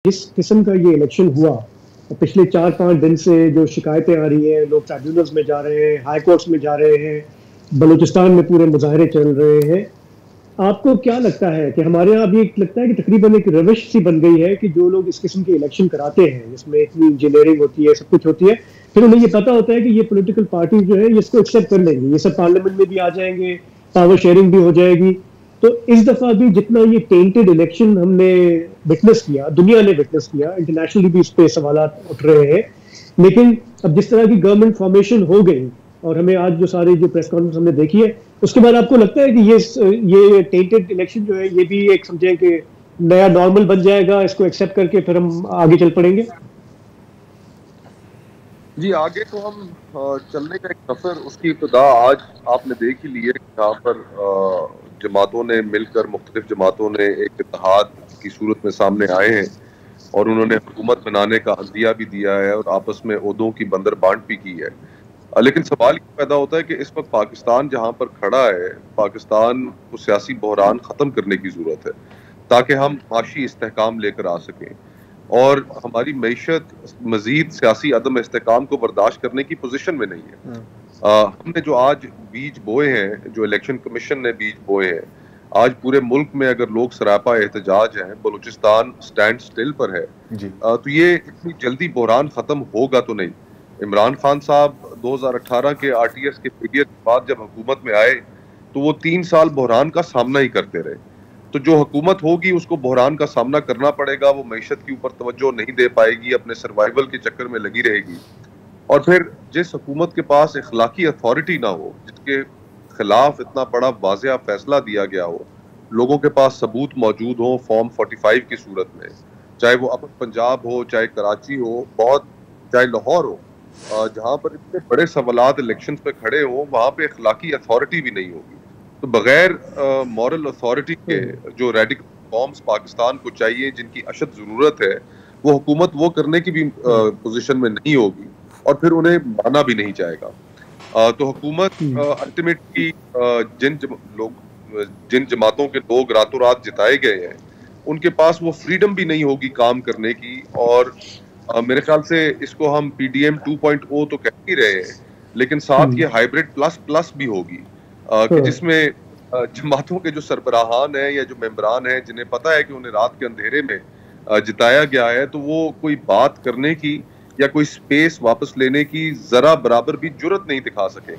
जिस किस्म का ये इलेक्शन हुआ, पिछले 4-5 दिन से जो शिकायतें आ रही हैं, लोग ट्राइब्यूनल्स में जा रहे हैं, हाई कोर्ट्स में जा रहे हैं, बलूचिस्तान में पूरे मुज़ाहरे चल रहे हैं। आपको क्या लगता है कि हमारे यहाँ अभी एक लगता है कि तकरीबन एक रविश सी बन गई है कि जो लोग इस किस्म के इलेक्शन कराते हैं, जिसमें इतनी इंजीनियरिंग होती है, सब कुछ होती है, फिर उन्हें ये पता होता है कि ये पॉलिटिकल पार्टी जो है, ये इसको एक्सेप्ट कर लेंगी। ये सब पार्लियामेंट में भी आ जाएँगे, पावर शेयरिंग भी हो जाएगी। तो इस दफ़ा भी जितना ये टेंटेड इलेक्शन हमने विटनेस किया, दुनिया ने विटनेस किया, इंटरनेशनली भी इस पे सवालात उठ रहे हैं। लेकिन अब जिस तरह की गवर्नमेंट फॉर्मेशन हो गई और हमें आज जो सारी जो प्रेस कॉन्फ्रेंस हमने देखी है, उसके बाद आपको लगता है कि ये टेंटेड इलेक्शन जो है, ये भी एक समझें कि नया नॉर्मल बन जाएगा, इसको एक्सेप्ट करके फिर हम आगे चल पड़ेंगे? जी, आगे तो हम चलने का एक सफ़र उसकी इब्तिदा आज आपने देख ही ली है, जहाँ पर जमातों ने मिलकर, मुख्तलिफ जमातों ने एक इत्तेहाद की सूरत में सामने आए हैं और उन्होंने हुकूमत बनाने का अज़िया भी दिया है और आपस में ओहदों की बंदर बांट भी की है। लेकिन सवाल ये पैदा होता है कि इस वक्त पाकिस्तान जहाँ पर खड़ा है, पाकिस्तान को सियासी बहरान ख़त्म करने की ज़रूरत है, ताकि हम माशी इस्तेहकाम लेकर आ सकें और हमारी मईशत मज़ीद सियासी अदम इस्तेहकाम को बर्दाश्त करने की पोजीशन में नहीं है। हमने जो आज बीज बोए हैं, जो इलेक्शन कमीशन ने बीज बोए हैं, आज पूरे मुल्क में अगर लोग सरापा एहतजाज हैं, बलूचिस्तान स्टैंड स्टिल पर है, जी। तो ये इतनी जल्दी बहरान ख़त्म होगा तो नहीं। इमरान खान साहब 2018 के आरटीएस के पीरियड के बाद जब हुकूमत में आए, तो वो 3 साल बहरान का सामना ही करते रहे। तो जो हुकूमत होगी उसको बहरान का सामना करना पड़ेगा, वो मईशत के ऊपर तवज्जो नहीं दे पाएगी, अपने सर्वाइवल के चक्कर में लगी रहेगी। और फिर जिस हुकूमत के पास इखलाकी अथॉरिटी ना हो, जिसके खिलाफ इतना बड़ा वाज़ेह फैसला दिया गया हो, लोगों के पास सबूत मौजूद हो फॉर्म 45 की सूरत में, चाहे वो अपर पंजाब हो, चाहे कराची हो, चाहे लाहौर हो, जहाँ पर इतने बड़े सवालात इलेक्शन पे खड़े हों, वहाँ पे इखलाकी अथॉरिटी भी नहीं होगी। तो बगैर मॉरल अथॉरिटी के जो रेडिकल रिफॉर्म्स पाकिस्तान को चाहिए, जिनकी अशद ज़रूरत है, वो हुकूमत वो करने की भी पोजीशन में नहीं होगी और फिर उन्हें माना भी नहीं जाएगा। तो हुकूमत अल्टीमेटली जिन जमातों के लोग रातों रात जिताए गए हैं, उनके पास वो फ्रीडम भी नहीं होगी काम करने की और मेरे ख्याल से इसको हम पीडीएम 2.0 तो कह ही रहे हैं, लेकिन साथ ये हाइब्रिड प्लस प्लस भी होगी कि जिसमें जमातों के जो सरबराहान हैं या जो मेंबरान हैं, जिन्हें पता है कि उन्हें रात के अंधेरे में जिताया गया है, तो वो कोई बात करने की या कोई स्पेस वापस लेने की जरा बराबर भी जुर्रत नहीं दिखा सके।